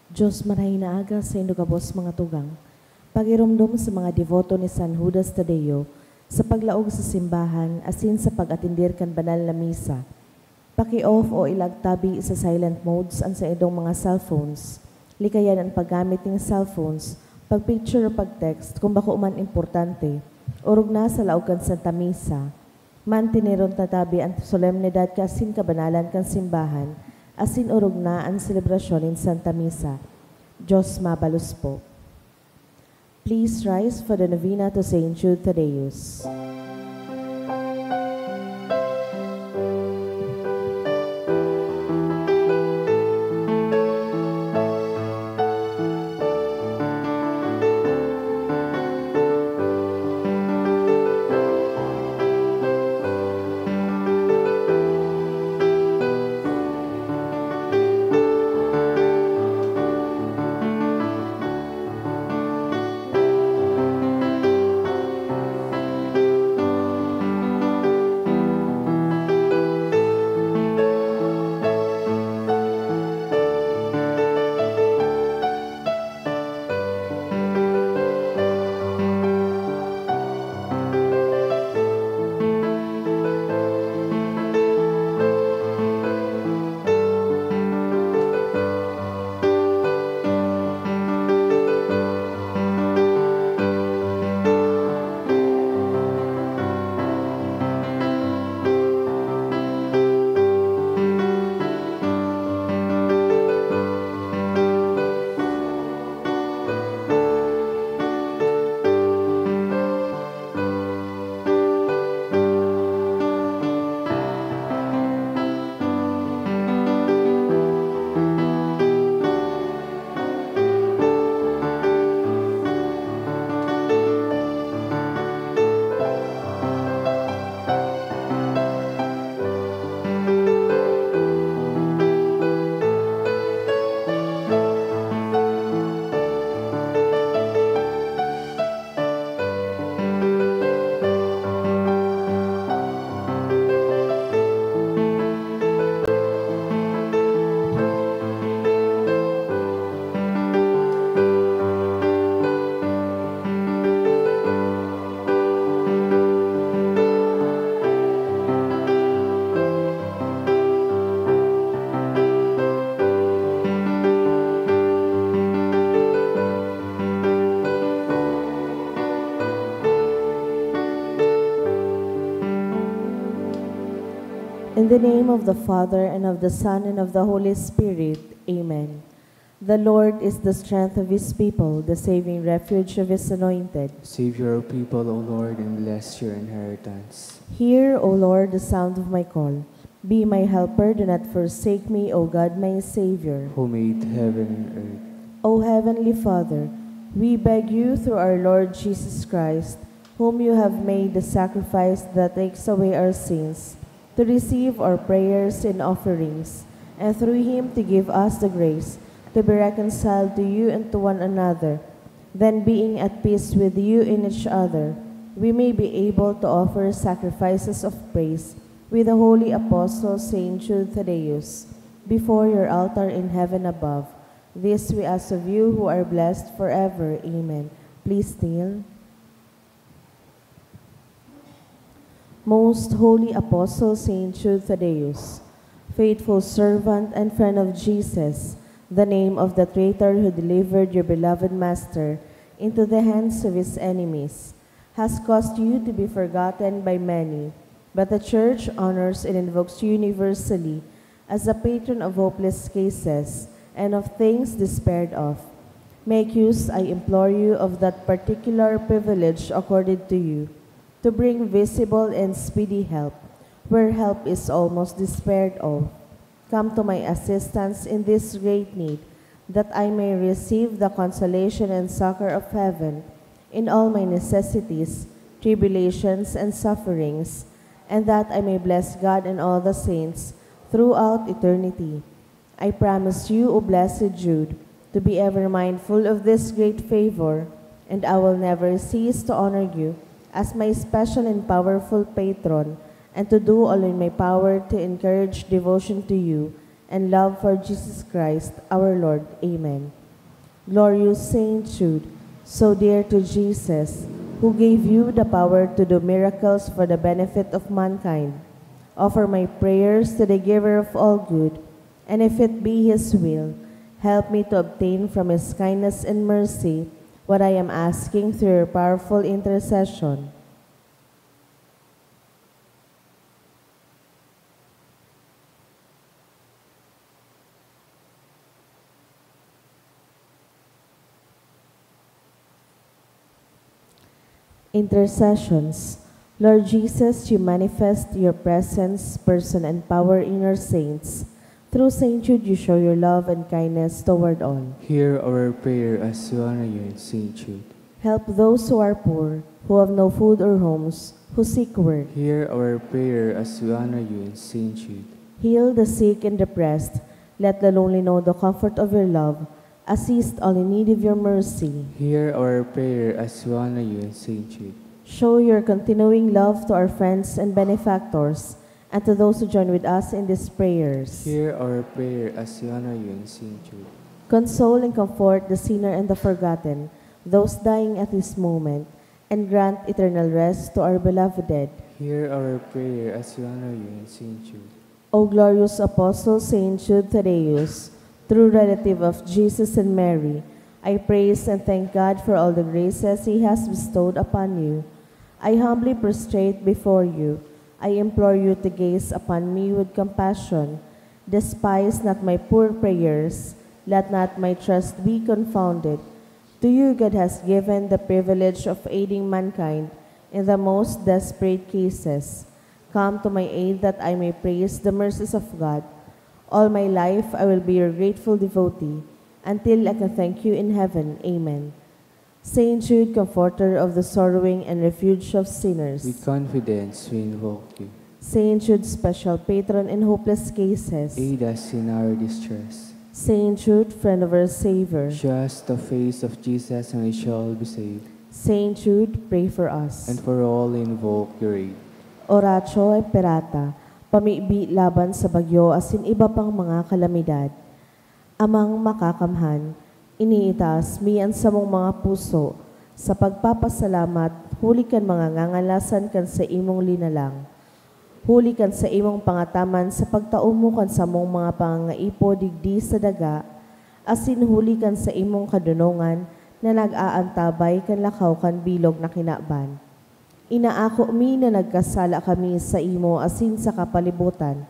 Diyos manahinaga sa indugabos mga tugang, pagirumdum sa mga devoto ni San Judas Tadeo, sa paglaog sa simbahan, asin sa pag-atindir kan banal na misa. Paki-off o ilagtabi sa silent modes ang sa idong mga cellphones. Likayan ang paggamit ng cellphones, pag-picture o pag-text kung bako man importante, urog na sa laog kan Santa Misa. Mantiniron tatabi ang solemnidad kasin kabanalan kan simbahan, asin urog na ang selebrasyon in Santa Misa. Diyos mabalus po. Please rise for the novena to Saint Jude Thaddeus. In the name of the Father, and of the Son, and of the Holy Spirit. Amen. The Lord is the strength of his people, the saving refuge of his anointed. Save your people, O Lord, and bless your inheritance. Hear, O Lord, the sound of my call. Be my helper, do not forsake me, O God, my Savior. Who made heaven and earth. O Heavenly Father, we beg you through our Lord Jesus Christ, whom you have made the sacrifice that takes away our sins, to receive our prayers and offerings, and through him to give us the grace to be reconciled to you and to one another. Then, being at peace with you and each other, we may be able to offer sacrifices of praise with the holy apostle Saint Jude Thaddeus before your altar in heaven above. This we ask of you who are blessed forever. Amen. Please kneel. Most Holy Apostle Saint Jude Thaddeus, faithful servant and friend of Jesus, the name of the traitor who delivered your beloved Master into the hands of his enemies, has caused you to be forgotten by many, but the Church honors and invokes you universally as a patron of hopeless cases and of things despaired of. Make use, I implore you, of that particular privilege accorded to you, to bring visible and speedy help, where help is almost despaired of. Come to my assistance in this great need, that I may receive the consolation and succor of heaven in all my necessities, tribulations, and sufferings, and that I may bless God and all the saints throughout eternity. I promise you, O blessed Jude, to be ever mindful of this great favor, and I will never cease to honor you as my special and powerful patron, and to do all in my power to encourage devotion to you and love for Jesus Christ, our Lord. Amen. Glorious Saint Jude, so dear to Jesus, who gave you the power to do miracles for the benefit of mankind, offer my prayers to the giver of all good, and if it be his will, help me to obtain from his kindness and mercy what I am asking through your powerful intercession. Intercessions. Lord Jesus, you manifest your presence, person, and power in your saints. Through Saint Jude, you show your love and kindness toward all. Hear our prayer as we honor you in Saint Jude. Help those who are poor, who have no food or homes, who seek work. Hear our prayer as we honor you in Saint Jude. Heal the sick and depressed. Let the lonely know the comfort of your love. Assist all in need of your mercy. Hear our prayer as we honor you in Saint Jude. Show your continuing love to our friends and benefactors, and to those who join with us in these prayers. Hear our prayer as we honor you in Saint Jude. Console and comfort the sinner and the forgotten, those dying at this moment, and grant eternal rest to our beloved dead. Hear our prayer as we honor you in Saint Jude. O glorious Apostle Saint Jude Thaddeus, true relative of Jesus and Mary, I praise and thank God for all the graces He has bestowed upon you. I humbly prostrate before you. I implore you to gaze upon me with compassion. Despise not my poor prayers. Let not my trust be confounded. To you God has given the privilege of aiding mankind in the most desperate cases. Come to my aid that I may praise the mercies of God. All my life I will be your grateful devotee, until I can thank you in heaven. Amen. Saint Jude, comforter of the sorrowing and refuge of sinners. With confidence we invoke you. Saint Jude, special patron in hopeless cases. Aid us in our distress. Saint Jude, friend of our Savior. Show us the face of Jesus and we shall be saved. Saint Jude, pray for us. And for all invoke your aid. Oratio Imperata, pamibi laban sa bagyo asin iba pang mga kalamidad. Amang makakamhan, iniitaas miyan sa mong mga puso, sa pagpapasalamat, huli kan mga ngangalasan kan sa imong linalang. Huli kan sa imong pangataman sa pagtaumo kan sa mong mga pangangaipo digdi sa daga, asin huli kan sa imong kadunongan na nag-aantabay kan lakaw kan bilog na kinaban. Inaako mi na nagkasala kami sa imo asin sa kapalibutan,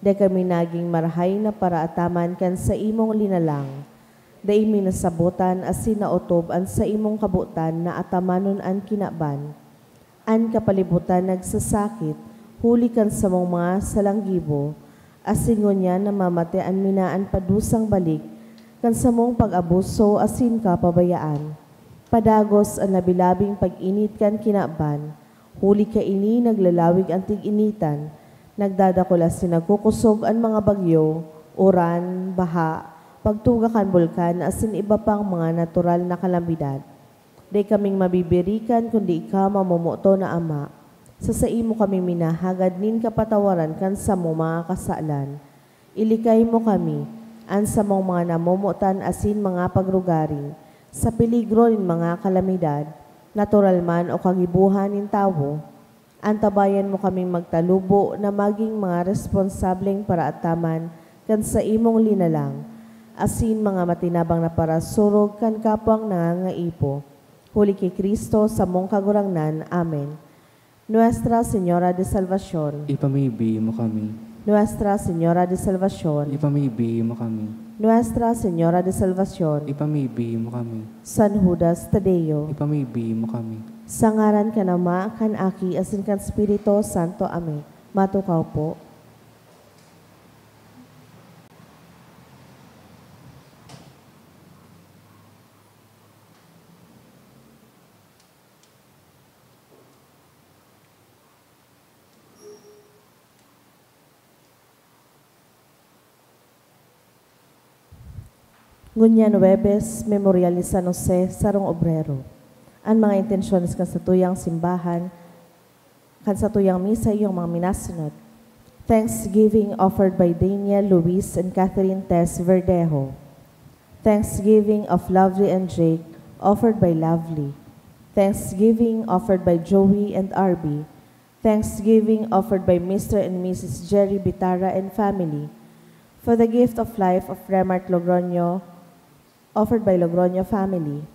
da kami naging marahay na paraataman kan sa imong linalang. Da imi nasabutan asin naotob an sa imong kabutan na atamanon an kinaban. An kapalibutan nagsasakit, huli kan sa mong mga salanggibo, asin ngunya na mamate an minaan padusang balik, kan sa mong pag-abuso asin kapabayaan. Padagos ang nabilabing pag-init kan kinaban, huli ka ini naglalawig ang tig-initan, nagdadakulas sinagkukusog ang mga bagyo, uran, baha, pagtuga kan bulkan, asin iba pang mga natural na kalamidad. Di kaming mabibirikan kundi ikaw mamumuto na Ama, sa imo kami minahagad nin kapatawaran kan sa mo mga kasalan. Ilikay mo kami, an sa mong mga namumutan asin mga pagrugari, sa peligro nin mga kalamidad, natural man o kagibuhan nin tawo, antabayan mo kaming magtalubo na maging mga responsableng paraataman kan sa imong linalang, asin mga matinabang na parasurog kan kapwang nangangaipo. Huli kay Kristo sa mong kagurangnan. Amen. Nuestra Señora de Salvación. Ipamibi mo kami. Nuestra Señora de Salvación. Ipamibi mo kami. Nuestra Señora de Salvación. Ipamibi mo kami. San Judas Tadeo. Ipamibi mo kami. Sa ngaran ka na Ma, kan Aki, asin kan Espiritu Santo. Amen. Matukaw po. Ngunyan Webes, Memorial ni San Jose, Sarong Obrero. Ang mga intensyones kan sa tuyang simbahan, kan sa tuyang misa yung mga minasunod. Thanksgiving offered by Daniel, Luis, and Catherine Tess Verdejo. Thanksgiving of Lovely and Jake, offered by Lovely. Thanksgiving offered by Joey and Arby. Thanksgiving offered by Mr. and Mrs. Jerry Bitara and family. For the gift of life of Remart Logroño, offered by Logroño family.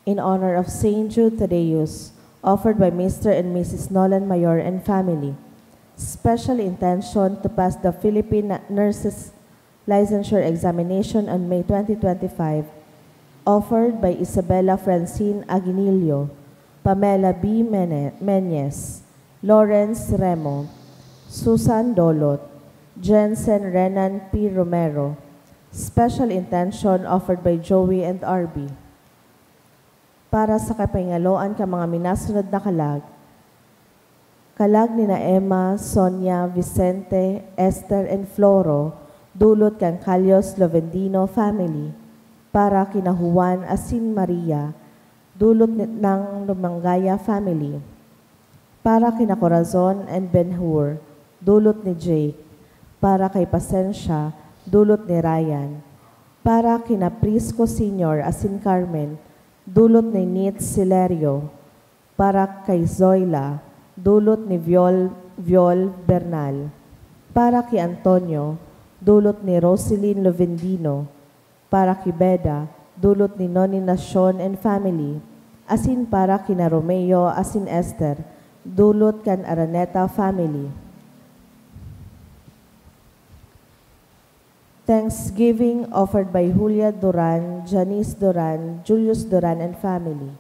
In honor of Saint Jude Thaddeus, offered by Mr. and Mrs. Nolan Mayor and family. Special intention to pass the Philippine Nurses Licensure Examination on May 2025, offered by Isabella Francine Aguinillo, Pamela B. Menyes, Lawrence Remo, Susan Dolot, Jensen Renan P. Romero. Special intention offered by Joey and Arby. Para sa kapingaloan ka mga minasunod na kalag, kalag ni na Emma, Sonia, Vicente, Esther, and Floro, dulot kang Calios Lovendino family, para kina Juan Asin Maria, dulot ng Lumangaya family, para kina Corazon and Ben-Hur, dulot ni Jake, para kay Pasensya, dulot ni Ryan, para kina Prisco Sr. Asin Carmen, dulot ni Nit Silerio, para kay Zoila, dulot ni Viol Bernal, para kay Antonio, dulot ni Roseline Lovendino, para kay Beda, dulot ni Noni Nacion and family, asin para kina Romeo asin Esther, dulot kan Araneta family. Thanksgiving offered by Julia Duran, Janice Duran, Julius Duran and family.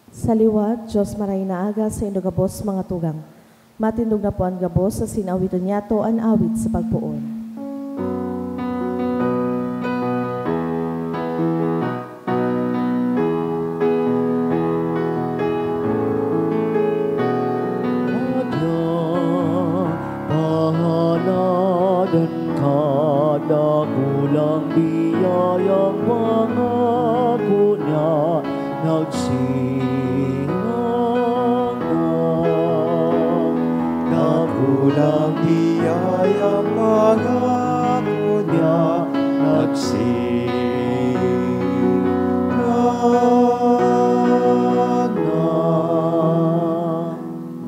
Sa liwat, Diyos maray na aga sa indo gabos mga tugang. Matindog na po ang gabos sa sinawiton niyato ang awit sa pagpuon. Pahaladan kada kulang biyayang pangako niya nagsinang nakulang biyayang pangako niya nagsinang.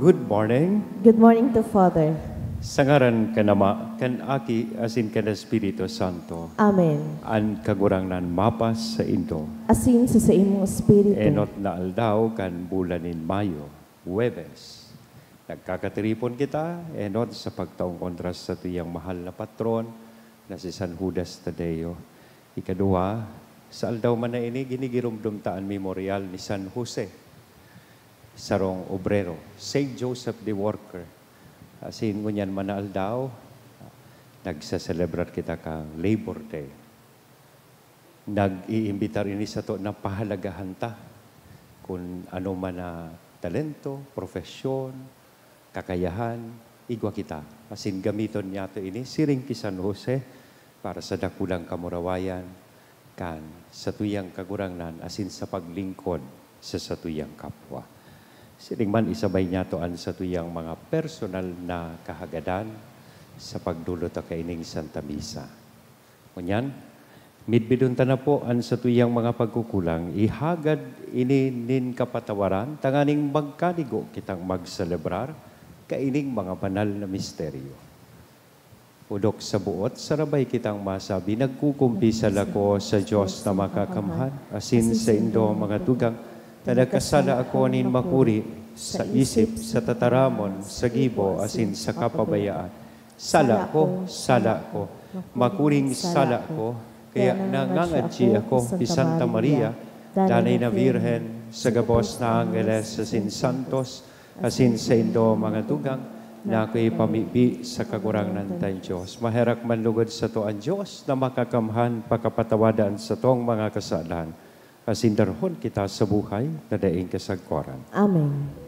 Good morning. Good morning to Father. Sa ngaran ka nama, kan aki asin ka na Espiritu Santo, Amen. an kagurangnan mapas sa Indo, Asin sa imong espiritu. enot na aldaw kan bulanin Mayo, Huwebes. Nagkakatiripon kita, enot sa pagtaong kontras sa tuyang mahal na patron na si San Judas Tadeo. Ikadua, sa aldaw man na ini, ginigirumdumtaan memorial ni San Jose, sarong obrero, St. Joseph the Worker. Asin ngunyan manaal daw, nagsaselebrar kita kang Labor Day. Nag-iimbitar ini sa to na pahalagahan ta kung ano man na talento, profesyon, kakayahan, igwa kita. Asin gamiton niya to ini, siring ki San Jose para sa dakulang kamurawayan kan sa tuyang kagurangnan asin sa paglingkod sa tuyang kapwa. Siling man isabay niya toan sa tuyang mga personal na kahagadan sa pagdulot o kaining Santa Misa. Kunyan, midbidun na po an sa tuyang mga pagkukulang, ihagad inin kapatawaran, tanganing magkanigo kitang magselebrar, kaining mga banal na misteryo. Udok sa buot, sarabay kitang masabi, nagkukumpisal ako sa Diyos na makakamhan, asin sa Indo mga tugang, tadagkasala ako nin makuri sa isip, sa tataramon, sa gibo, asin sa kapabayaan. Sala ko, makuring sala ko, kaya nangangadji ako ti Santa Maria, danay na Virhen, sa gabos na Angeles, asin Santos, asin sa Indo mga tugang, na ako'y pamipi sa kagurangnan tayong Diyos. Maherak manlugod sa to ang Diyos na makakamhan pakapatawadan sa tong mga kasalanan. Asindarhon kita sa buhay na daing kasagkoran. Amen.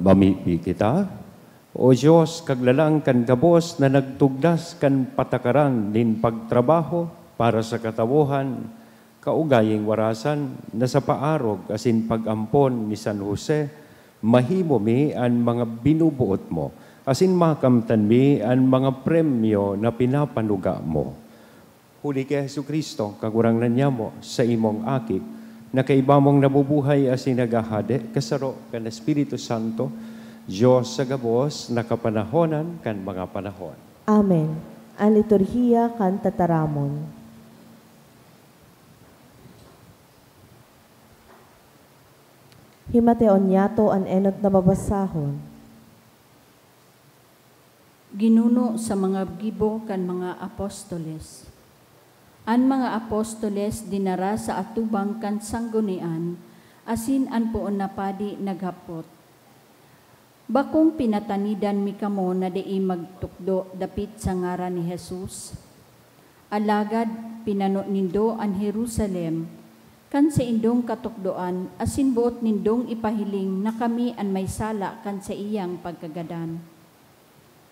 Mamipi kita, O Diyos, kaglalang kan gabos na nagtugdas kan patakaran nin pagtrabaho para sa katawuhan, kaugaying warasan na sa paarog asin pagampon ni San Jose, mahimo mi ang mga binubuot mo, asin makamtan mi ang mga premyo na pinapanuga mo. Huli kay Jesucristo, kagurangnan niya mo sa imong akit, na kaibamong nabubuhay asin nagahade, kasaro kan Espiritu Santo, Diyos sa gabos, nakapanahonan kan mga panahon. Amen. Ang liturhiya kan tataramon. Himateon niyato ang enot na babasahon. Ginuno sa mga gibo kan mga apostoles. An mga apostoles dinara sa atubang kan sanggunian, asin an poon napadi naghapot. Bakong pinatanidan mi kamo na dei magtukdo dapit sa ngaran ni Jesus. Alagad pinano nindo an Jerusalem, kan sa indong katukdoan, asin buot nindong ipahiling na kami an may sala kan sa iyang pagkagadan.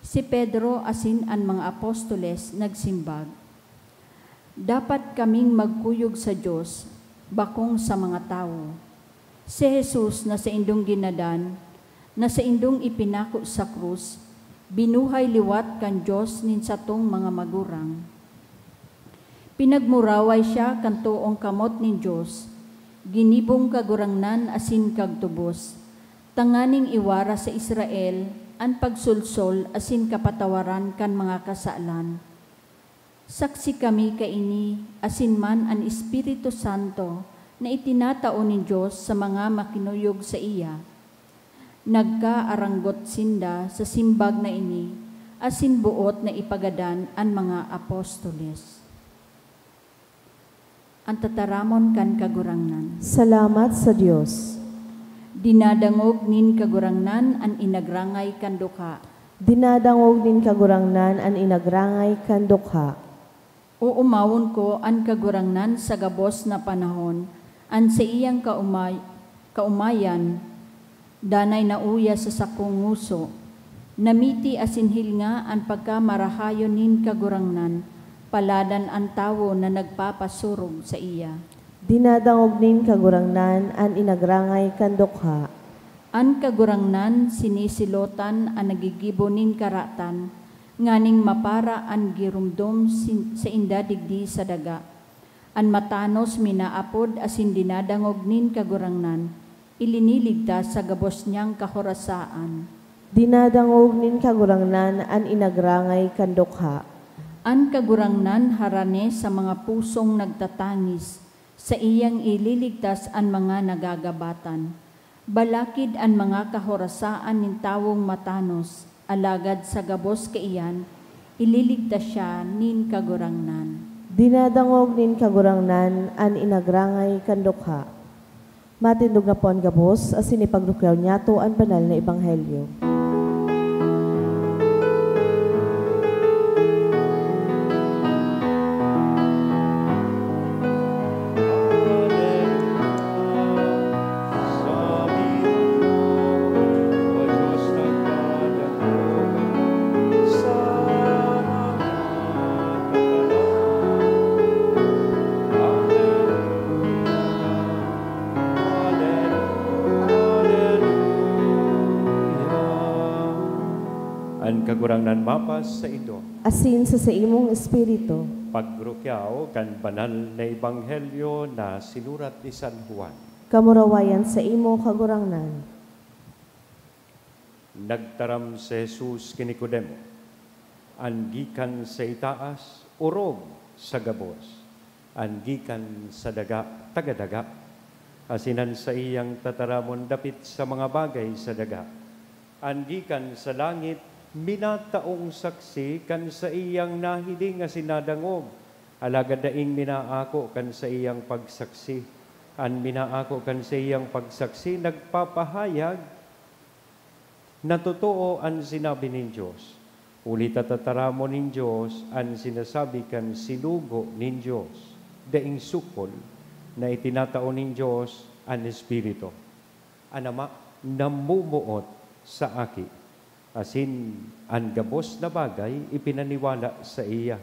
Si Pedro asin an mga apostoles nagsimbag, dapat kaming magkuyog sa Diyos, bakong sa mga tao. Si Jesus na sa indong ginadan, na sa indong ipinako sa krus, binuhay liwat kan Diyos nin satong mga magurang. Pinagmuraway siya kan tuong kamot nin Diyos, ginibong kagurangnan asin kagtubos, tanganing iwara sa Israel, an pagsulsol asin kapatawaran kan mga kasalan. Saksi kami kaini, asin man an Espiritu Santo, na itinatao ni Diyos sa mga makinuyog sa iya. Nagkaaranggot sinda sa simbag na ini, asin buot na ipagadan an mga apostoles. Ang tataramon kan kagurangnan. Salamat sa Diyos. Dinadangog nin kagurangnan an inagrangay kan dukha. Dinadangog din kagurangnan an inagrangay kan dukha. Uumawon ko an kagurangnan sa gabos na panahon, an sa iyang kaumayan, danay na uya sa sakong nguso, namiti asinhil nga an pagkamarahayon nin kagurangnan, paladan ang tawo na nagpapasurog sa iya. Dinadangog nin kagurangnan an inagrangay kan dukha. An kagurangnan sinisilotan an nagigibo nin karatan, nganing mapara an girumdom sa indadigdi sa daga. An matanos minaapod asin dinadangog nin kagurangnan, iliniligtas sa gabos niyang kahorasaan. Dinadangog nin kagurangnan an inagrangay kan dukha. An kagurangnan harane sa mga pusong nagtatangis, sa iyang ililigtas an mga nagagabatan. Balakid an mga kahorasaan nin tawong matanos, alagad sa gabos kaiyan, ililigtas siya nin kagurangnan. Dinadangog nin kagurangnan an inagrangay kan dukha. Matindog na po ang gabos, asin ipagdukyaw niya to ang banal na ebanghelyo. Kagurangnan mapas sa ido, Asin sa imong espiritu, pagrukyaw kan banal na ebanghelyo na sinurat ni San Juan. kamurawayan sa imo kagurangnan. Nagtaram si Jesus kini Nicodemo, angikan sa itaas, urog sa gabos, angikan sa daga, tagadaga, asinan sa iyang tataramon dapit sa mga bagay sa daga, angikan sa langit, minataong saksi kan sa iyang nahiling nga sinadangog, alagad daing minaako kan sa iyang pagsaksi, an minaako kan sa iyang pagsaksi, nagpapahayag na totoo ang sinabi ng Diyos. Ulit tataramo ng Diyos ang sinasabi kan sinugo ng Diyos, daing sukol na itinatao ng Diyos ang Espiritu. Anama, namumuot sa aki. Asin, ang gabos na bagay, ipinaniwala sa iya.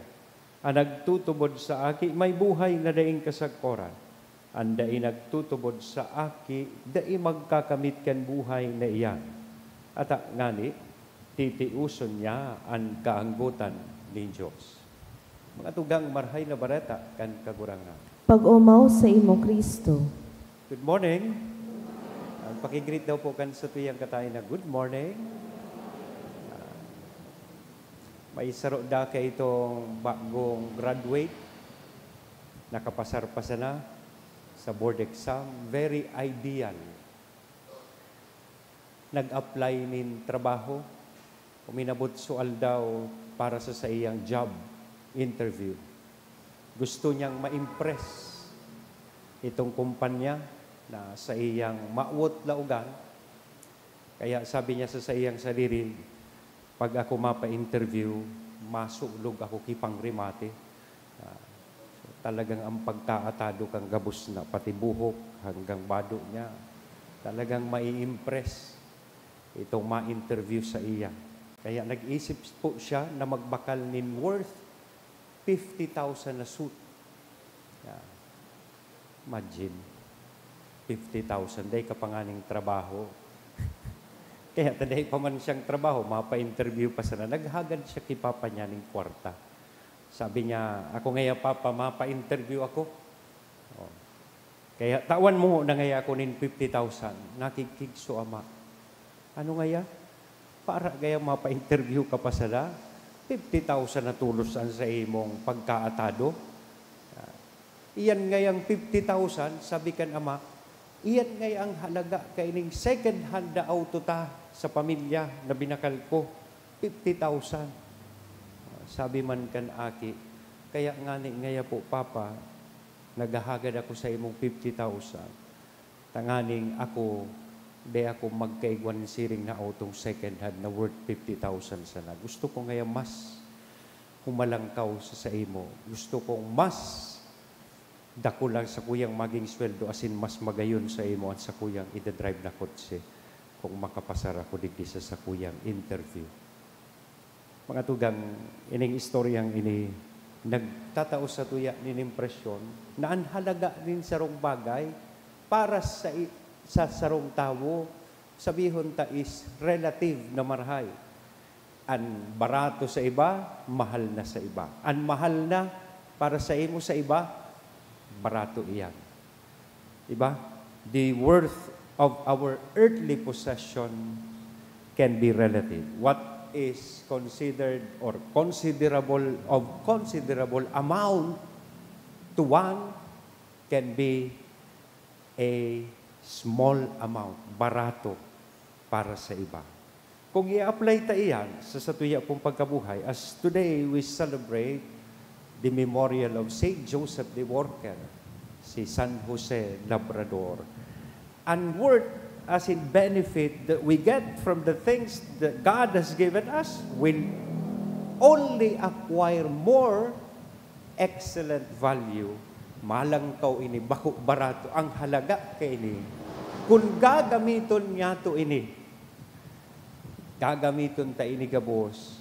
Ang nagtutubod sa aki, may buhay na daing kasagkoran. Ang daing nagtutubod sa aki, daing magkakamit kan buhay na iyan. At ngani, titiuson niya ang kaanggutan ni Diyos. Mga tugang marhay na bareta kan kagurangan. Pag-umaw sa imo Kristo. Good morning. Ang pakigreet daw po kan sa tuyang katayin na good morning. May saro da kay itong bagong graduate. Nakapasar-pasa na sa board exam. Very ideal. Nag-apply nin trabaho. Uminabot sual daw para sa iyang job interview. Gusto niyang ma-impress itong kumpanya na sa iyang maawot laugan. Kaya sabi niya sa iyang sarili, pag ako mapa-interview, masulog ako kipang rimate. talagang ang pagkaatado kang gabos na pati buhok hanggang bado niya. Talagang mai-impress itong ma-interview sa iya. Kaya nag-isip po siya na magbakal nin worth 50,000 na suit. Yeah. Imagine, 50,000. Day kapanganing trabaho. Kaya taday pa man siyang trabaho, mapa-interview pa sana. Naghagad siya kay papa niya ng kwarta. Sabi niya, ako ngaya papa, mapa-interview ako. Oh. Kaya tawan mo na ngaya ako nin 50,000. Nakikigso ama. Ano ngaya? Para gaya mapa-interview ka pa sana. 50,000 na tulusan sa imong pagkaatado. Iyan ngayang 50,000, sabi kan ama, iyan ngayang halaga kaining second hand na auto ta sa pamilya na binakal ko. 50,000. Sabi man kan aki, kaya ngani ngaya po papa, naghahagad ako sa imong 50,000. Tanganing ako, di ako magkaigwan siring na autong second hand na worth 50,000 sana. Gusto ko ngaya mas humalangkaw sa imo. Gusto kong mas dako lang sa kuyang maging sweldo asin mas magayon sa imo at sa kuyang ida-drive na kotse kung makapasara ko digdi sa kuyang interview. Mga tugang, ining istoryang ini, nagtatao sa tuya nin impresyon na ang halaga din sa rong bagay para sa sarong tawo, sabihon ta is relative na marhay. Ang barato sa iba, mahal na sa iba. Ang mahal na para sa imo sa iba, barato iyan. Diba? The worth of our earthly possession can be relative. What is considered or considerable amount to one can be a small amount, barato para sa iba. Kung i-apply ta iyan sa satuya pong pagkabuhay, as today we celebrate the memorial of Saint Joseph the Worker, si San Jose Labrador, and worth as in benefit that we get from the things that God has given us will only acquire more excellent value. Malangkaw ini, bako barato, ang halaga kay ini. Kung gagamiton niya to ini, gagamiton ta ini gabos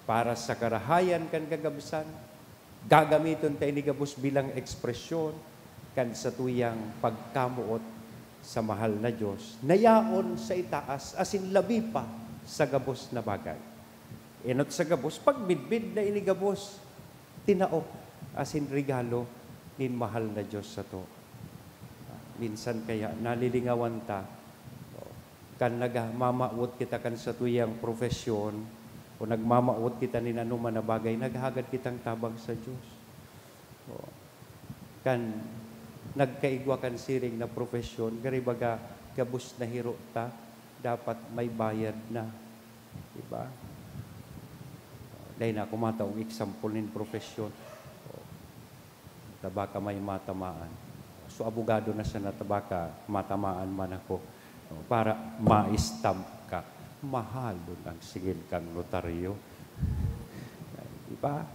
para sa karahayan kan kagabisan, gagamiton ta ini gabos bilang ekspresyon kan sa tuyang pagkamuot sa mahal na Diyos, nayaon sa itaas, asin labi pa sa gabos na bagay. Inot sa gabos, pagbidbid na ini gabos, tinaok, asin regalo, nin mahal na Diyos sa to. Minsan kaya, nalilingawan ta, kan nagmamaot kita kan sa tuyang profesyon, o nagmamaot kita nin anuman na bagay, naghagad kitang tabang sa Diyos. Kan nagkaigwa kan siring na profesyon, garibaga gabos na hiro ta, dapat may bayad na. Diba? Dahil na kumataong example nin profesyon. Tabaka may matamaan. So, abogado na siya na tabaka matamaan man ako. Para ma-stamp ka. Mahalo ng sigil kang notaryo. Diba?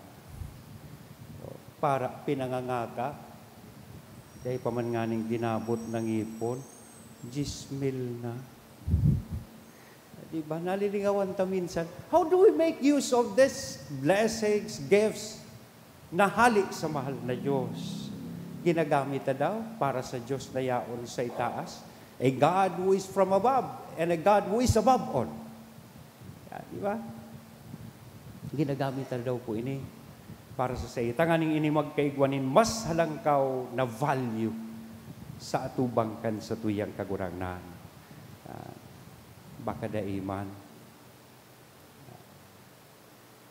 Para pinangangaka, dahil paman nga ning ginabot ng ipon, 10,000 na. Diba? Nalilingawan ta minsan. How do we make use of this blessings, gifts, na hali sa mahal na Diyos? Ginagamit na daw para sa Diyos na yaon sa itaas. A God who is from above and a God who is above all. Diba? Ginagamit na daw po ini para sa iyo. Tanganing ini magkaigwanin mas halangkaw na value sa atubang kan sa tuyang kagurangnan. Baka daiman.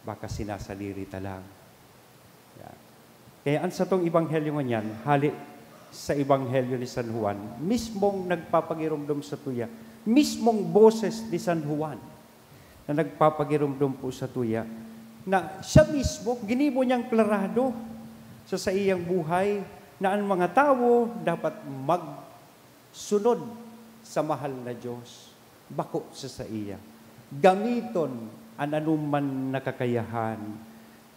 Baka sinasaliri talang. Kaya ang sa tong ibanghelyo nga niyan, hali sa ibanghelyo ni San Juan, mismong nagpapagirumdum sa tuya, mismong boses ni San Juan na nagpapagirumdum po sa tuya, na siya mismo, ginibo niyang klarado sa iyang buhay na ang mga tao dapat magsunod sa mahal na Diyos. Bako sa iya. Gamiton ang anuman nakakayahan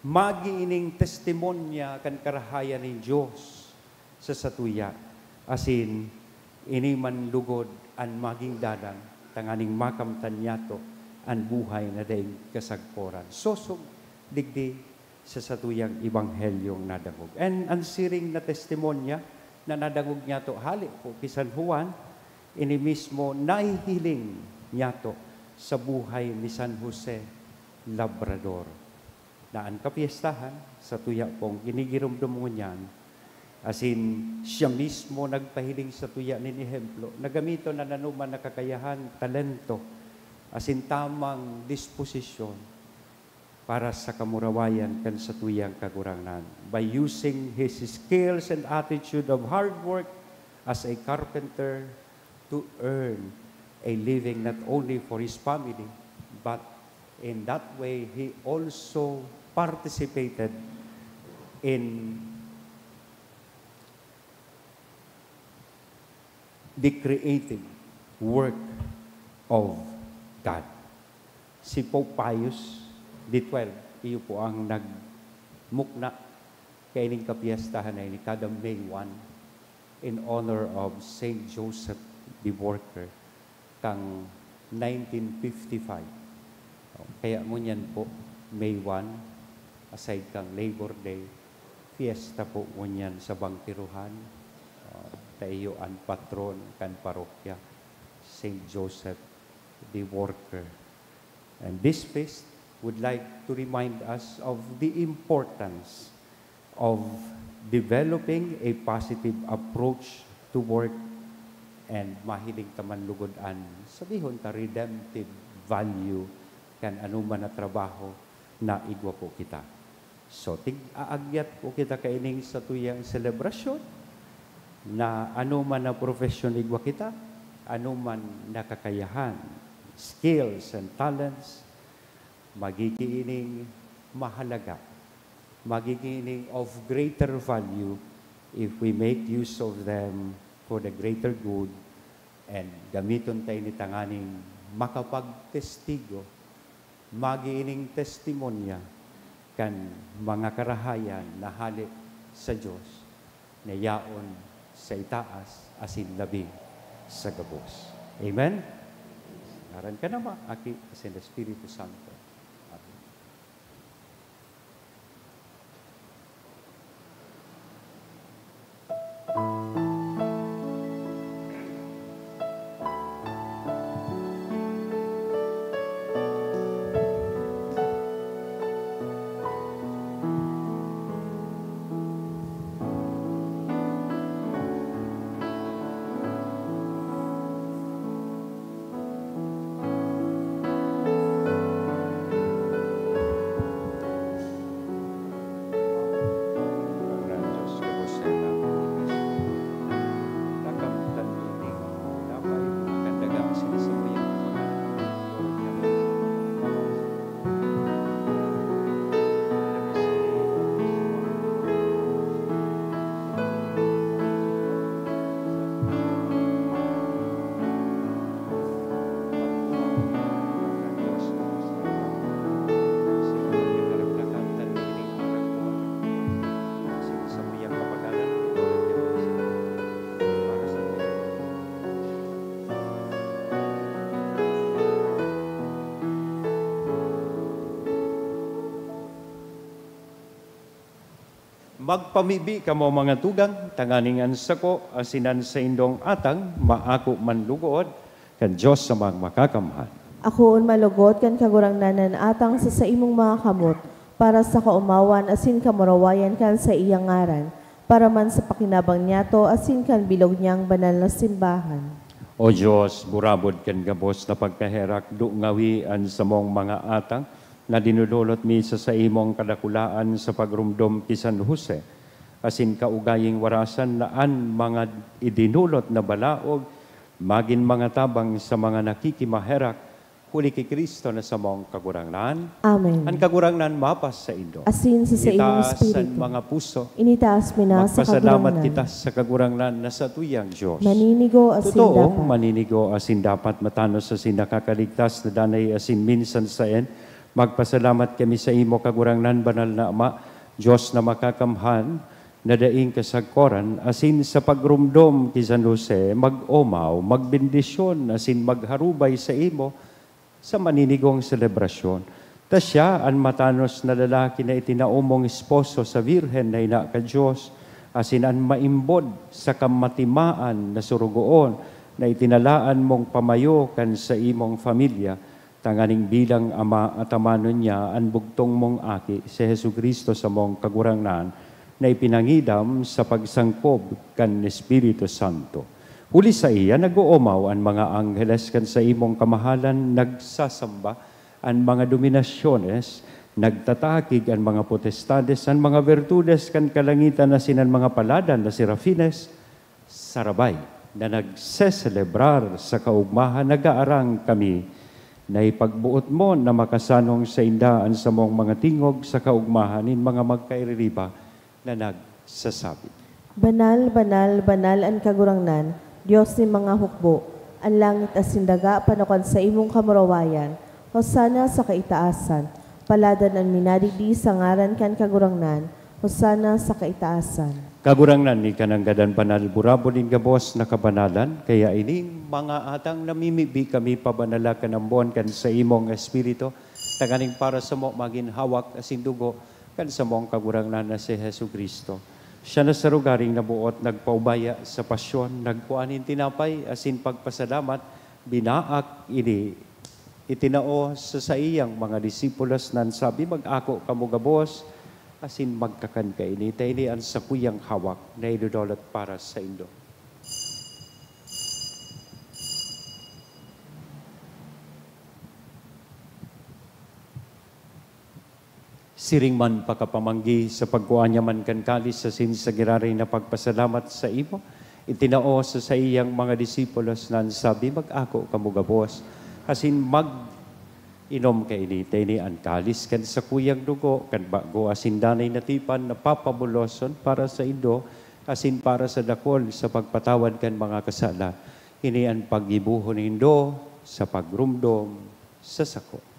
magiining testimonya kan karahayan ni Diyos sa satuya. Asin, ini man lugod an maging dadang, tanganing makamtan niyato an buhay na daing kasagporan. Sosog digdi sa satuyang ibanghelyong nadangog. And ang siring na testimonya na nadangog niyato, hali po kisan Juan, ini mismo naihiling niyato sa buhay ni San Jose Labrador. Naan kapiestahan sa tuya pong ginigirumdum mo niyan, asin siya mismo nagpahiling sa tuya ni ehemplo, nagamito na nanuman na kakayahan, talento, asin tamang disposisyon para sa kamurawayan kan sa tuyang kagurangan. By using his skills and attitude of hard work as a carpenter to earn a living not only for his family, but in that way, he also participated in the creative work of God. Si Pope Pius XII, iyo po ang nagmukna kaining kapiyastahan na ini kada May 1 in honor of Saint Joseph the Worker kang 1955. Kaya ngunyan po, May 1, aside kang Labor Day, fiesta po ngunyan sa Bangkiruhan, tayo ang patron kan parokya, Saint Joseph the Worker. And this feast would like to remind us of the importance of developing a positive approach to work and mahiling taman lugodan, sabihon ta redemptive value kan anuman na trabaho na igwa po kita. So, tig-aagyat po kita kaining sa tuyang selebrasyon na anuman na profesyon igwa kita, anuman na kakayahan, skills and talents, magigiining mahalaga, magigiining of greater value if we make use of them for the greater good and gamiton tayo ni tanganing makapagtestigo, magiining testimonya kan mga karahayan na halik sa Diyos na yaon sa itaas asin labing sa gabos. Amen? Aran ka naman, aki asin Espiritu Santo. Amen. Magpamibi ka mo mga tugang, tanganingan sa ko, asinan sa indong atang, maako man lugod, kan Diyos sa mga makakamhan. Ako un malugot kan kagurangnanan atang sa imong mga kamot, para sa kaumawan asin kamurawayan kan sa iyang ngaran, para man sa pakinabang niyato asin kan bilog niyang banal na simbahan. O Diyos, burabod kan gabos na pagkaherak, ngawian sa mong mga atang, na dinudulot mi sa imong kadakulaan sa pagrumdom ki San Jose, asin kaugaying warasan naan mga idinulot na balaog, magin mga tabang sa mga nakikimaherak, huli ki Kristo na sa mong kagurangnan. Amen. Ang kagurangnan mapas sa indo. Asin sa imong Itaas espiritu. mga puso, Initaas mi na sa magpasalamat kagurangnan. kita sa kagurangnan na sa tuyang Diyos. Maninigo asin Totoo, dapat. maninigo asin dapat matanos asin nakakaligtas na danay asin minsan sa en, Magpasalamat kami sa imo kagurangnan, banal na Ama, Diyos na makakamhan, na daing kasagkoran, asin sa pagrumdom ki San Jose, mag-omaw, magbendisyon, asin magharubay sa imo, sa maninigong selebrasyon. Ta siya, ang matanos na lalaki na itinaumong esposo sa Virhen na ina ka Diyos, asin ang maimbod sa kamatimaan na surugoon, na itinalaan mong pamayo kan sa imong familia, tanganing bilang ama at amanon niya, ang bugtong mong aki, si Hesu Kristo sa mong kagurangnan, na ipinangidam sa pagsangkob kan Espiritu Santo. Huli sa iya, nag-uumaw ang mga angheles kan sa imong kamahalan, nagsasamba ang mga dominasyones, nagtatakig ang mga potestades, ang mga virtudes kan kalangitan na sinan mga paladan na serafines, sarabay na nagseselebrar sa kaugmahan, nag-aarang kami, na ipagbuot mo na makasanong sa indaan sa mong mga tingog sa kaugmahanin mga magkaiririba na nagsasabi. Banal, banal, banal ang kagurangnan, Diyos ni mga hukbo, ang langit as sindaga panukon sa imong kamurawayan, hosana sa kaitaasan, paladan ang minadigdi sa ngaran kan kagurangnan, hosana sa kaitaasan. Kagurangnan ni kananggadan banal, burabo din gabos na kabanalan, kaya ining mga atang namimibi kami pabanala kanambon kan sa imong espiritu, taganing para sa mo maging hawak asin dugo kan sa mong kagurangnan na si Hesu Kristo. Siya na sa rugaring nabuot, nagpaubaya sa pasyon, nagkuanin tinapay, asin pagpasalamat, binaak ini, itinao sa iyang mga disipulos nan sabi, mag-ako kamugabos, asin magkakan ka ini, tayo ang sakuyang hawak na idudolot para sa Indo. Siring man pakapamanggi sa pagkuanya man kan kalis sa sinsagirari na pagpasalamat sa imo, itinao sa iyang mga disipulos nan sabi, mag-ako kamugabos, asin inom kay ini, tayo ang kalis kan sa kuyang dugo, kan bago asin danay natipan na papabuloson para sa Indo, asin para sa dakol sa pagpatawad kan mga kasala. Ini ang pag-ibuhon Indo sa pagrumdom sa sako.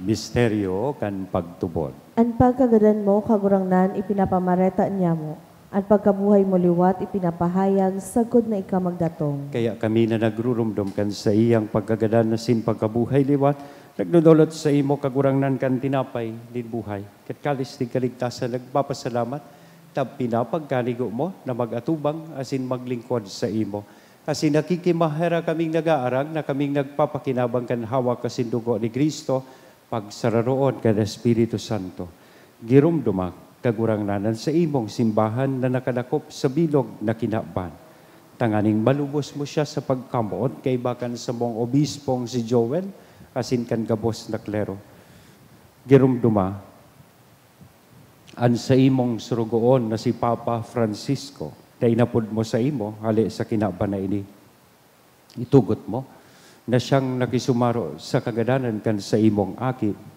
Misteryo kan pagtubod. Ang pagkagadan mo, kagurangnan, ipinapamareta niya mo. At pagkabuhay mo liwat, ipinapahayag, sagod na ikaw magdatong. Kaya kami na nagrurumdum kan sa iyang pagkagadan na sin pagkabuhay liwat, nagdudulot sa imo kagurangnan kan tinapay, din buhay. Katkalis din kaligtasan, nagpapasalamat, tab pinapagkaligo mo na mag-atubang, asin maglingkod sa imo. Asin nakikimahera kaming nag-aarag, na kaming nagpapakinabang kan hawak kasin dugo ni Kristo, pagsararoon kan Espiritu Santo. Girumdumak, kagurangnanan sa imong simbahan na nakadakop sa bilog na kinaban. Tanganing malubos mo siya sa pagkamot kay bakan sa mong obispong si Joel, asin kan gabos na klero. Girumduma, an sa imong surugoon na si Papa Francisco, na inapod mo sa imo, hali sa kinaban na ini. Itugot mo, na siyang nakisumaro sa kagadanan kan sa imong aki,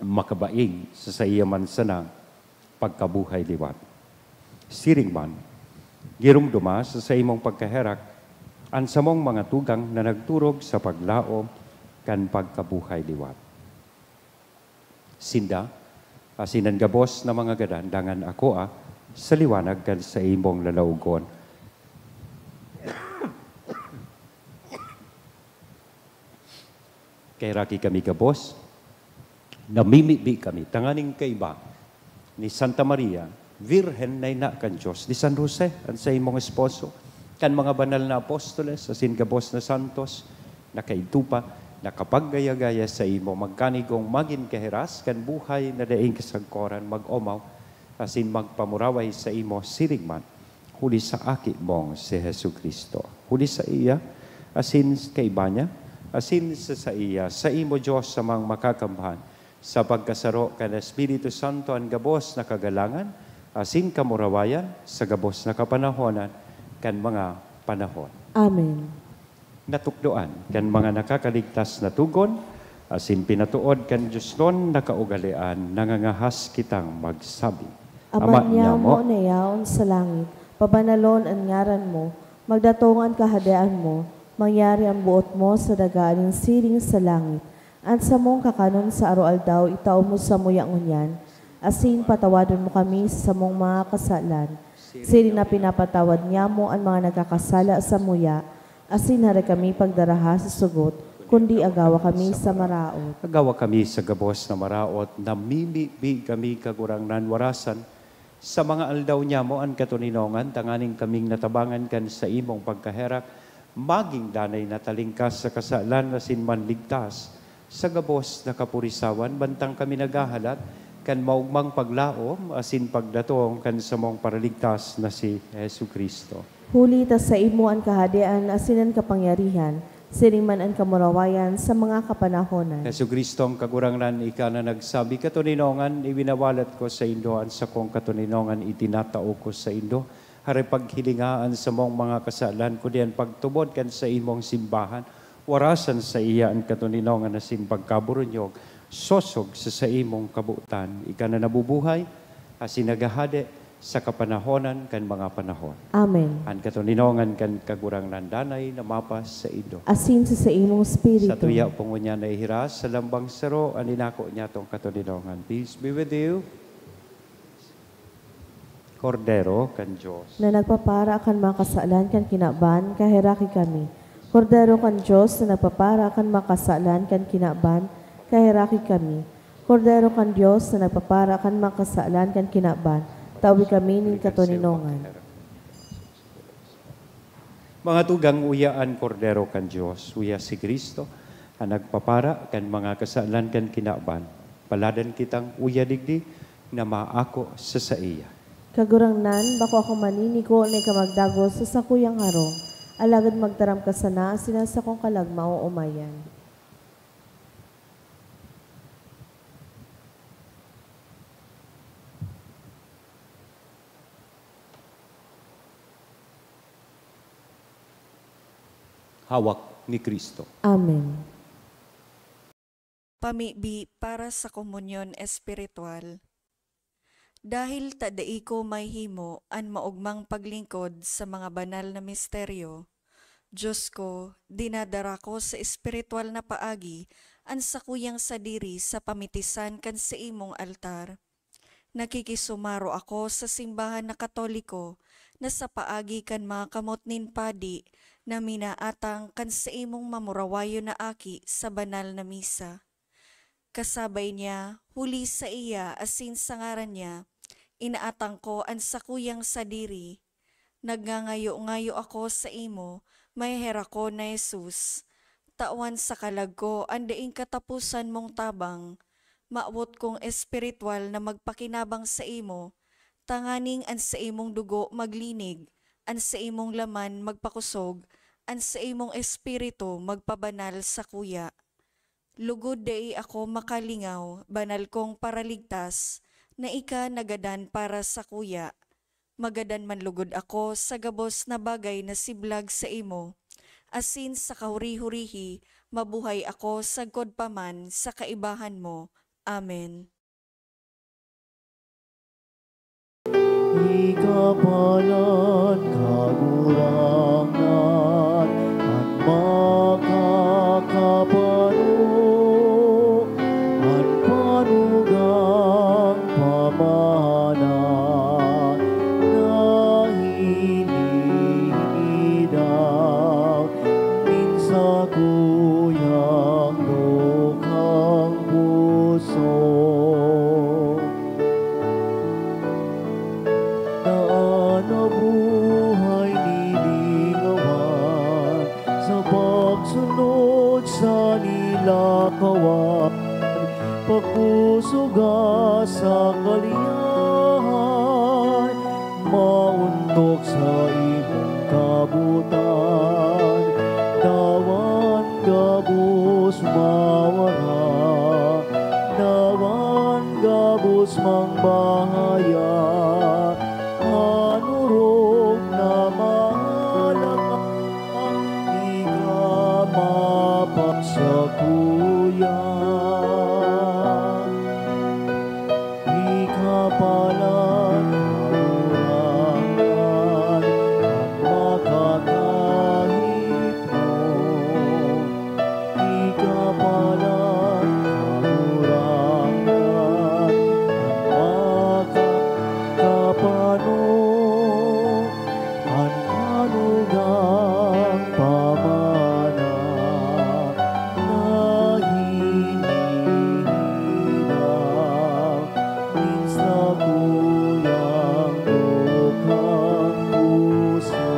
makabaing sa iya man sana pagkabuhay liwat. Siring man, girumduma sa imong pagkaherak, ang samong mga tugang na nagturog sa paglao kan pagkabuhay liwat. Sinda, asinan gabos na mga gadandangan ako sa liwanag kan sa imong lalaugon. Kay raki kami gabos, namimibi kami, tanganing kaiba ni Santa Maria, Virhen na ina kan Diyos, ni San Jose, ang sa imong esposo, kan mga banal na apostoles, asin gabos na santos, na kaitupa, na kapaggaya-gaya sa imo, magkanigong magin kahiras, kan buhay na daing kasagkoran, mag-omaw, asin magpamuraway sa imo, sirigman, huli sa aki mong si Hesu Kristo. Huli sa iya, asin kaiba niya, asin sa iya, sa imo Diyos sa mga makakamhan, sa pagkasaro kan Espiritu Santo ang gabos na kagalangan, asin kamurawayan, sa gabos na kapanahonan, kan mga panahon. Amen. Natukdoan, kan mga nakakaligtas na tugon, asin pinatuod kan Diyos nun, nakaugalian, nangangahas kitang magsabi. Ama niya mo na yaon sa langit, pabanalon ang ngaran mo, magdatongan kahadaan mo, mangyari ang buot mo sa daganing siring sa langit. At sa mong kakanon sa araw-aldaw, itaw mo sa muyang unyan, asin patawadon mo kami sa mong mga kasalan. Siring na pinapatawad niya mo ang mga nagkakasala sa muya, asin hari kami pagdaraha sa sugot, kundi agawa kami sa maraot. Agawa kami sa gabos na maraot, namimibi kami kagurangnan warasan, sa mga aldaw niya mo ang katuninongan, tanganing kaming natabangan kan sa imong pagkaherak, maging danay na talingkas sa kasalan na sinman ligtas, sa gabos na kapurisawan, bantang kami nagahalat, kan maugmang paglaom, asin pagdatong kan sa mong paraligtas na si Jesu Kristo. Huli ta sa imo ang kahadian, asinan kapangyarihan, siring man ang kamurawayan sa mga kapanahonan. Jesu Kristo ang kagurangnan, ika na nagsabi, katuninongan, ibinawalat ko sa Indo, ang sa kong katuninongan, itinatao ko sa Indo, hari paghilingaan sa mong mga kasalan, kudian pagtubod kan sa imong simbahan, warasan sa iya ang katuninongan na simpagkaburunyog, sosog sa imong kabuutan, ika na nabubuhay, asin nagahade sa kapanahonan kan mga panahon. Amen. Ang katuninongan kan kagurangnan danay na mapas sa Indo. Asin sa imong spirito. Sa tuya pong niya na ihiras, sa lambang saro, aninako niya tong katuninongan. Peace be with you. Kordero kan Diyos. Na nagpapara kan mga kasalan kan kinaban, kahiraki kami. Kordero kan Diyos na nagpapara kan mga kasalan kan kinaban, kahiraki kami. Kordero kan Diyos na nagpapara kan mga kasalan kan kinaban, tawi kami ng katuninongan. Mga tugang uyaan kordero kan Diyos, uya si Kristo, ang nagpapara kan mga kasalan kan kinaban. Paladan kitang uya digdi na maako sa iya. Kagurangnan, bako ako maniniko na ikamagdago sa sakuyang harong, alagad magtaram ka sana, sinasa kong kalagma o umayan. Hawak ni Kristo. Amen. Pamibi para sa komunyon espiritual. Dahil tadai ko may himo an maugmang paglingkod sa mga banal na misteryo, Diyos ko, dinadara ko sa espiritual na paagi an sakuyang sadiri sa pamitisan kan sa imong altar. Nakikisumaro ako sa simbahan na Katoliko na sa paagi kan mga kamot nin padi na minaatang kan sa imong mamurawayo na aki sa banal na misa. Kasabay niya, huli sa iya asin sa ngaran niya, inaatang ko ang sakuyang sadiri. Nagngangayo-ngayo ako sa imo, may hera ko na Jesus. Tawan sa kalag ko, andaing katapusan mong tabang. Maawot kong espiritual na magpakinabang sa imo, tanganing an sa imong dugo maglinig, an sa imong laman magpakusog, an sa imong espiritu magpabanal sa kuya. Lugod dai ako makalingaw, banal kong paraligtas, na ika nagadan para sa kuya. Magadan man lugod ako sa gabos na bagay na siblag sa imo. Asin sa kahuri-hurihi, mabuhay ako sagkod paman sa kaibahan mo. Amen. Ikapalan kagurangan at makakapano at panugang pamahanan na hinihidaw minsa kuyang lukhang puso. Buhay nilingawan sa pagsunod sa nilakawan, pagpusuga sa kaliyahan, mauntok sa imong kabutan, dawan gabos mawara, dawan gabos mang bahaya, anurog na mahalaga, ika mapagsakuya. Ika pala kapalan, kagurangan, ang makakapanong, ang kanugang pamana, na hinihinaw, minsan kuyang dukhang puso.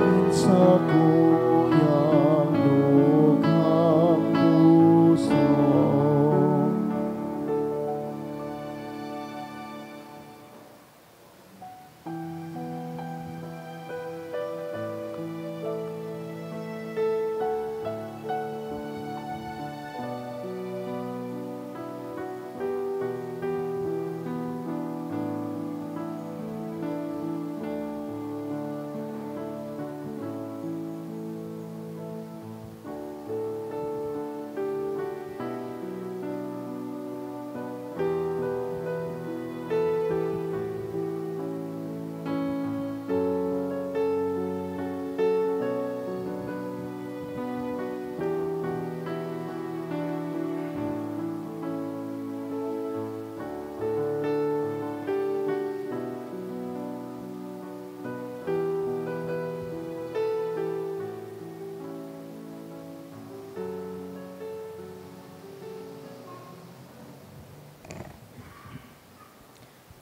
Minsan kuyang dukhang puso.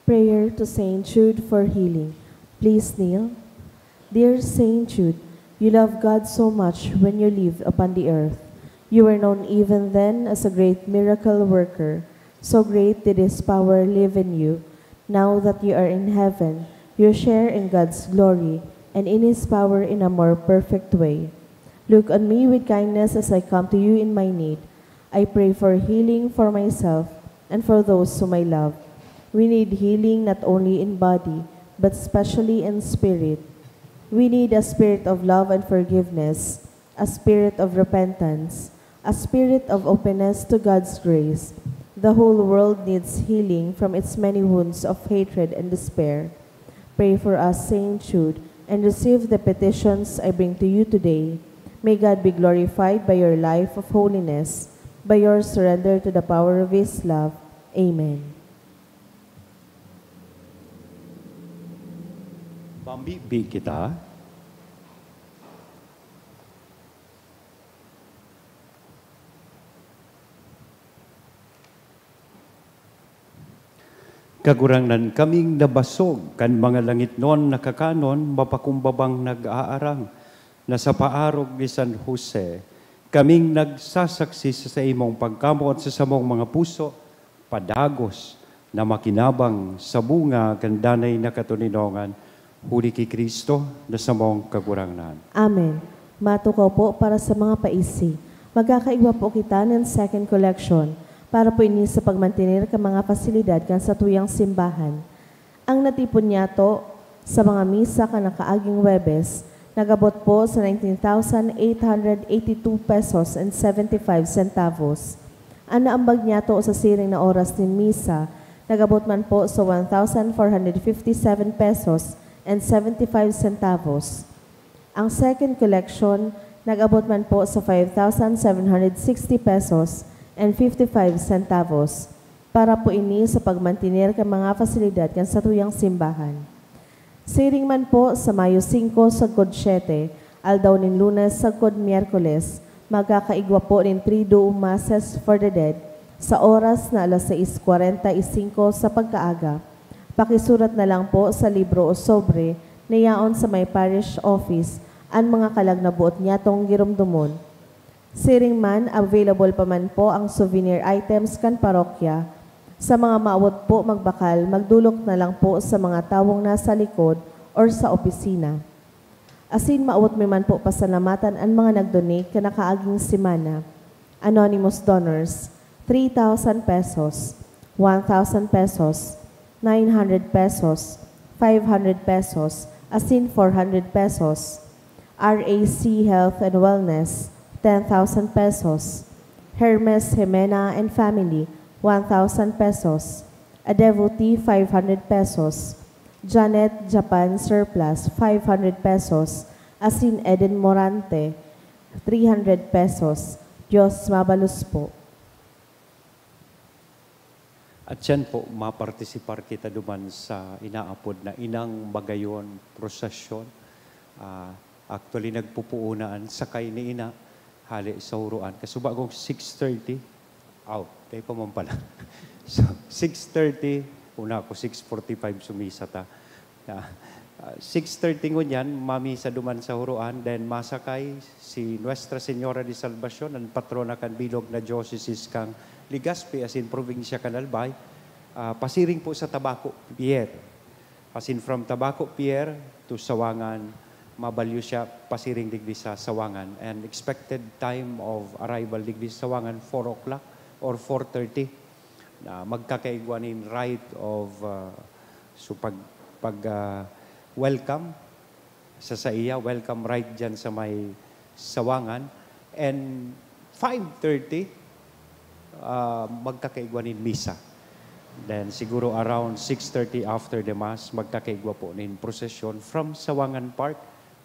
Prayer to Saint Jude for healing. Please kneel. Dear Saint Jude, you love God so much when you lived upon the earth. You were known even then as a great miracle worker. So great did His power live in you. Now that you are in heaven, you share in God's glory and in His power in a more perfect way. Look on me with kindness as I come to you in my need. I pray for healing for myself and for those whom I love. We need healing not only in body, but especially in spirit. We need a spirit of love and forgiveness, a spirit of repentance, a spirit of openness to God's grace. The whole world needs healing from its many wounds of hatred and despair. Pray for us, Saint Jude, and receive the petitions I bring to you today. May God be glorified by your life of holiness, by your surrender to the power of His love. Amen. Pambibi kita. Kagurangnan kaming nabasog kan mga langit noon nakakanon mapakumbabang nag-aarang na sa paarog ni San Jose kaming nagsasaksi sa imong pagkamot sa samong mga puso padagos na makinabang sa bunga kan danay na katuninongan huli kay Kristo na samong kagurangnan. Amen. Matukaw po para sa mga paisi. Magkakaigwa po kita ng second collection para po ini sa pagmantinir ka mga pasilidad kan sa tuyang simbahan. Ang natipon niya to sa mga misa ka nakaaging Webes, nagabot po sa 19,882 pesos and 75 centavos. Ang naambag niya to sa siring na oras ni misa, nagabot man po sa 1,457 pesos and 75 centavos. Ang second collection, nag-abot man po sa 5,760 pesos and 55 centavos para po ini sa pagmantinir ka mga pasilidad kan sa tuyang simbahan. Siring man po sa Mayo 5 sa Kod 7, aldaw nin Lunes sa Kod Miyerkules, magkakaigwa po nin 3 Masses for the Dead sa oras na alas 6:45 sa pagkaaga. Pakisurat na lang po sa libro o sobre na yaon sa may parish office ang mga kalag na buot niya tong girumdumon. Siring man, available pa man po ang souvenir items kan parokya. Sa mga maawot po magbakal, magdulok na lang po sa mga tawong nasa likod or sa opisina. Asin maawot may man po pasalamatan ang mga nagdonate ka nakaaging simana. Anonymous donors, 3,000 pesos, 1,000 pesos, 900 pesos, 500 pesos, asin 400 pesos. RAC Health and Wellness, 10,000 pesos. Hermes Jimena and Family, 1,000 pesos. A Devotee, 500 pesos. Janet Japan Surplus, 500 pesos. Asin Eden Morante, 300 pesos. Diyos mabalus po. At yan po, mapartisipar kita duman sa inaapod na Inang Bagayon prosesyon. Actually, nagpupuunaan sakay ni Ina, hali sa uruan. Kasuba kong 6:30, tayo pa man pala. So, 6:30, una ako 6:45 sumisa ta. 6:30 ngunyan, mamisa duman sa uruan, then masakay si Nuestra Señora de Salvacion, ang patrona kan bilog na diocese kang Legazpi, as in probinsya kan Albay, pasiring po sa Tabaco Pier. As in from Tabaco Pier to Sawangan, mabalyo siya pasiring digdi sa Sawangan. And expected time of arrival digdi sa Sawangan, 4 o'clock or 4:30. Magkakaigwanin right of welcome sa iya, welcome right dyan sa may Sawangan. And 5:30, magkakaigwanin misa. Then siguro around 6:30 after the Mass, magkakaigwa po nin procession from Sawangan Park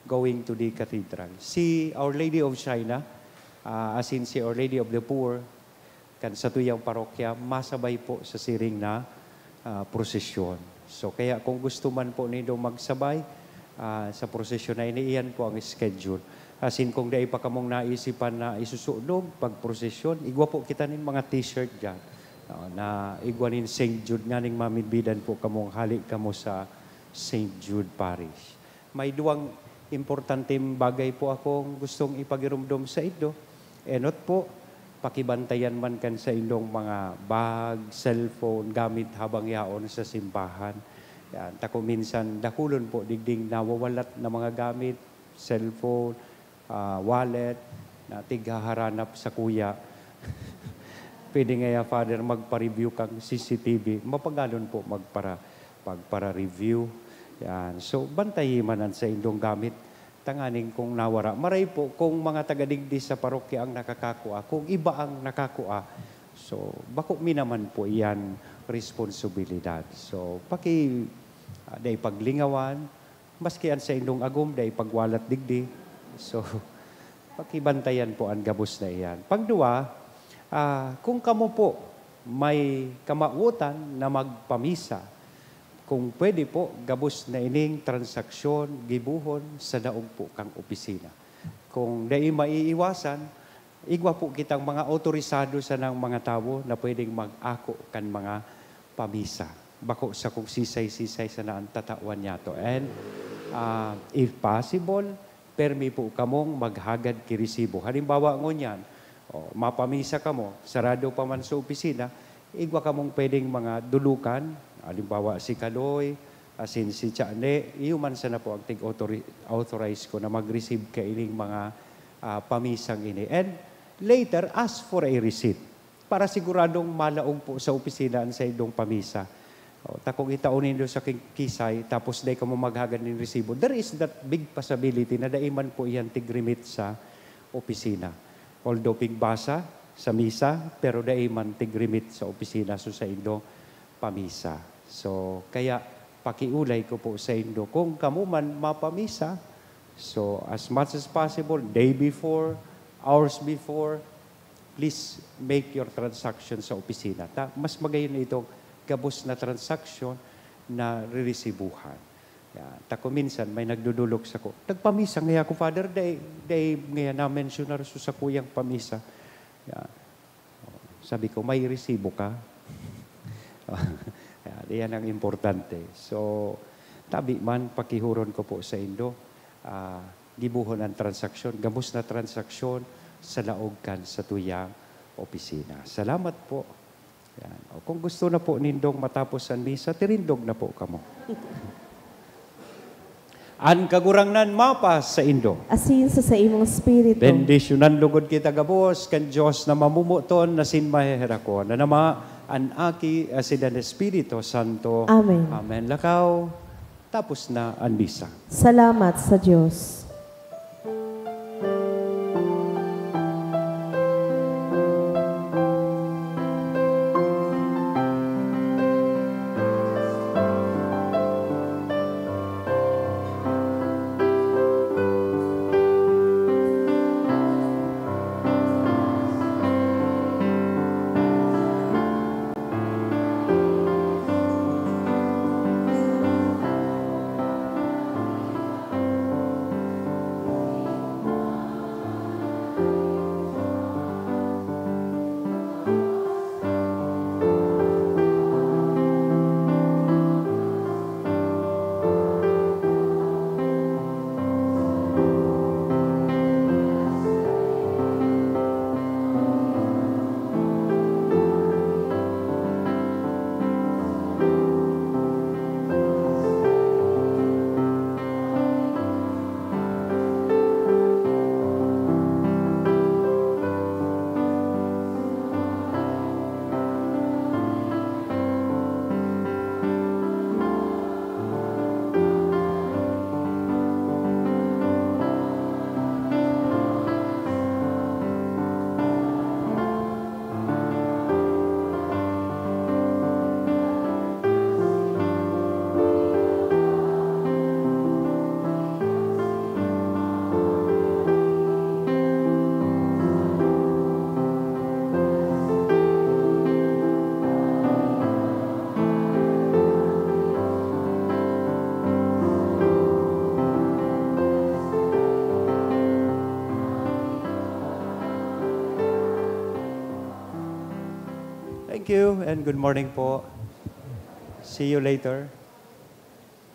going to the cathedral. Si Our Lady of China, as in si Our Lady of the Poor, kan sa tuyang parokya, masabay po sa siring na prosesyon. So kaya kung gusto man po nindo magsabay sa prosesyon na iniiyan po ang schedule. As in kung dahil pa kamong naisipan na isusunog pag prosesyon, igwa po kita nin mga t-shirt dyan. Na igwa nin St. Jude nga ning mamidbidan po kamong halik kamo sa St. Jude Parish. May duwang importanteng bagay po akong gustong ipagirumdom sa inyo. Enot po, pakibantayan man kan sa inyong mga bag, cellphone, gamit habang yaon sa simbahan. Yan, tako minsan dakulon po digding nawawalat na mga gamit, cellphone, wallet, na tighaharanap sa kuya. Pwede nga Father, magpa-review kang CCTV. Mapagalon po pagpara-review. Yan. So, bantayi manan sa inyong gamit. Tanganing kung nawara. Maray po, kung mga tagadigdi sa parokya ang nakakakua, kung iba ang nakakua, so, bako minaman po iyan responsibilidad. So, day paglingawan, maski an sa inyong agum, day pagwalat digdi. So, pakibantayan po ang gabos na iyan. Pangdua, kung kamo po may kamautan na magpamisa, kung pwede po, gabos na ining transaksyon, gibuhon sa daog po kang opisina. Kung dai maiiwasan, igwa po kitang mga otorisado sa ng mga tao na pwedeng mag-ako kan mga pamisa. Bako sa kung sisay-sisay sa naan tatawan niya to. And if possible, permi po kamong maghagad kiresibo. Halimbawa ngunyan, mapamisa kamo, sarado pa man sa opisina, igwa kamong pwedeng mga dulukan, halimbawa si Kaloy, asin si Tiane, iuman sana po ang tig-authorize ko na mag-receive ka ining mga pamisang ini. And later, ask for a receipt para siguradong malaong po sa opisina sa idong pamisa. Takong itaunin do sa kisay, tapos day ka mo maghagad ng resibo. There is that big possibility na daiman po iyan tig-remit sa opisina. Although pigbasa sa misa, pero daiman tig-remit sa opisina so sa indo pamisa. So, kaya pakiulay ko po sa indo. Kung kamo man mapamisa, so as much as possible, day before, hours before, please make your transaction sa opisina. Mas magayon na itong gabos na transaksyon na riresibuhan. Tako minsan, may nagdudulok sa ko. Nagpamisa ngayon ko, Father, day ngayon na-mention na sa kuyang pamisa. Sabi ko, may resibo ka? Yan ang importante. So, tabi man, pakihuron ko po sa Indo, gibuhon ang transaksyon, gabos na transaksyon sa laogkan sa tuyang opisina. Salamat po. Yan. Kung gusto na po nindong matapos ang misa, tirindog na po kamo. An kagurangnan mapas sa Indo. Asin sa imong spirito. Bendisyonan lugod kita gabos, kan Diyos na mamumuton na sinmahera ko, na nama an aki asin ang Espiritu Santo. Amen. Amen. Lakaw, tapos na ang misa. Salamat sa Diyos. Thank you and good morning po. See you later.